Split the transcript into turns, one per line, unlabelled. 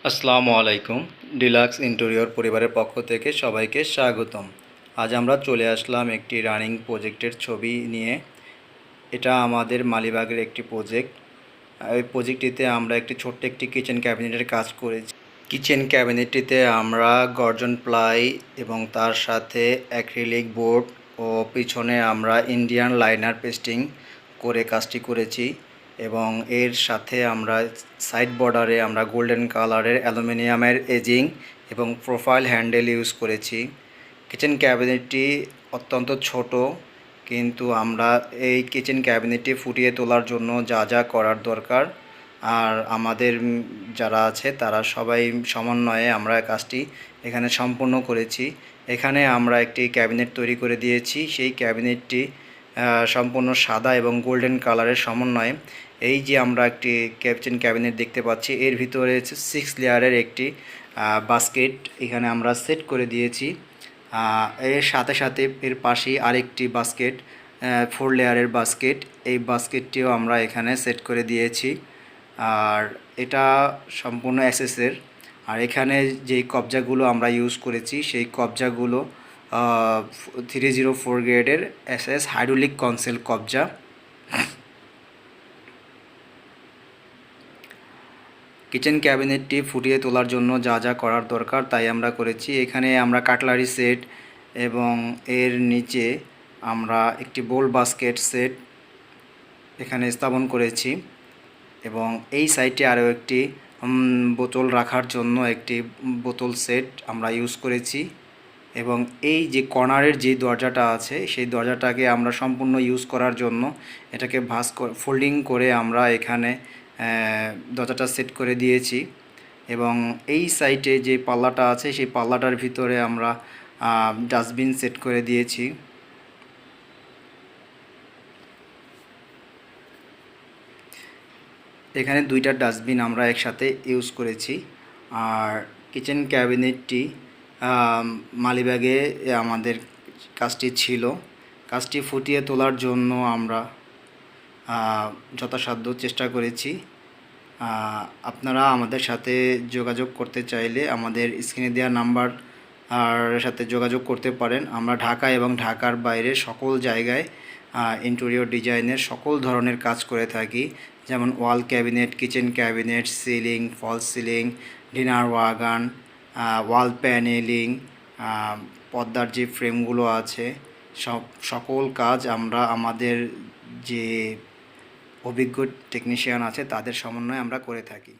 আসসালামু আলাইকুম। Deluxe interior পরিবারের পক্ষ থেকে সবাইকে স্বাগতম। আজ আমরা চলে আসলাম একটি রানিং প্রজেক্টের ছবি নিয়ে। এটা আমাদের মালিবাগের একটি প্রজেক্ট। এই প্রজেক্টটিতে আমরা ছোট্ট একটি কিচেন ক্যাবিনেটের কাজ করেছি। কিচেন ক্যাবিনেটটিতে আমরা গর্জন প্লাই এবং তার সাথে অ্যাক্রিলিক বোর্ড ও পিছনে আমরা ইন্ডিয়ান লাইনার পেস্টিং করে কাজটি করেছি এবং এর সাথে আমরা সাইড বর্ডারে আমরা গোল্ডেন কালারের অ্যালুমিনিয়ামের এজিং এবং প্রোফাইল হ্যান্ডেল ইউজ করেছি। কিচেন ক্যাবিনেটটি অত্যন্ত ছোট, কিন্তু আমরা এই কিচেন ক্যাবিনেটটি ফুটিয়ে তোলার জন্য যা যা করার দরকার আর আমাদের যারা আছে তারা সবাই সমন্বয়ে আমরা কাজটি এখানে সম্পূর্ণ করেছি। এখানে আমরা একটি ক্যাবিনেট তৈরি করে দিয়েছি। সেই ক্যাবিনেটটি সম্পূর্ণ সাদা এবং গোল্ডেন কালারের সমন্বয়ে। এই যে আমরা একটি কিচেন ক্যাবিনেট দেখতে পাচ্ছি, এর ভিতরে 6 লেয়ারের একটি বাস্কেট এখানে আমরা সেট করে দিয়েছি। এর সাথে সাথে এর পাশেই আরেকটি বাস্কেট, 4 লেয়ারের বাস্কেট, এই বাস্কেটটিও আমরা এখানে সেট করে দিয়েছি। আর এটা সম্পূর্ণ এসএসের। আর এখানে যেই কবজাগুলো আমরা ইউজ করেছি সেই কবজাগুলো 304 গ্রেডের এসএস হাইড্রোলিক কনসেল কবজা। কিচেন ক্যাবিনেটটি ফুটিয়ে তোলার জন্য যা যা করার দরকার তাই আমরা করেছি। এখানে আমরা কাটলারি সেট এবং এর নিচে আমরা একটি বোল বাস্কেট সেট এখানে স্থাপন করেছি এবং এই সাইডে আরও একটি বোতল রাখার জন্য একটি বোতল সেট আমরা ইউজ করেছি এবং এই যে কর্নারের যে দরজাটা আছে সেই দরজাটাকে আমরা সম্পূর্ণ ইউজ করার জন্য এটাকে ভাঁজ করে ফোল্ডিং করে আমরা এখানে দরজাটা সেট করে দিয়েছি এবং এই সাইডে যে পাল্লাটা আছে সেই পাল্লাটার ভিতরে আমরা ডাস্টবিন সেট করে দিয়েছি। এখানে 2টা ডাস্টবিন আমরা একসাথে ইউজ করেছি। আর কিচেন ক্যাবিনেটটি মালিবাগে আমাদের কাজটি ছিল। কাজটি ফুটিয়ে তোলার জন্য আমরা যথাসাধ্য চেষ্টা করেছি। আপনারা আমাদের সাথে যোগাযোগ করতে চাইলে আমাদের স্ক্রিনে দেওয়া নাম্বার আর সাথে যোগাযোগ করতে পারেন। আমরা ঢাকা এবং ঢাকার বাইরে সকল জায়গায় ইন্টেরিয়র ডিজাইনের সকল ধরনের কাজ করে থাকি, যেমন wall cabinet, kitchen cabinet, ceiling, false ceiling, dinner wagon, wall paneling, পর্দার যে ফ্রেমগুলো আছে সকল কাজ আমরা আমাদের যে অভিজ্ঞ টেকনিশিয়ান আছে তাদের সমন্বয়ে আমরা করে থাকি।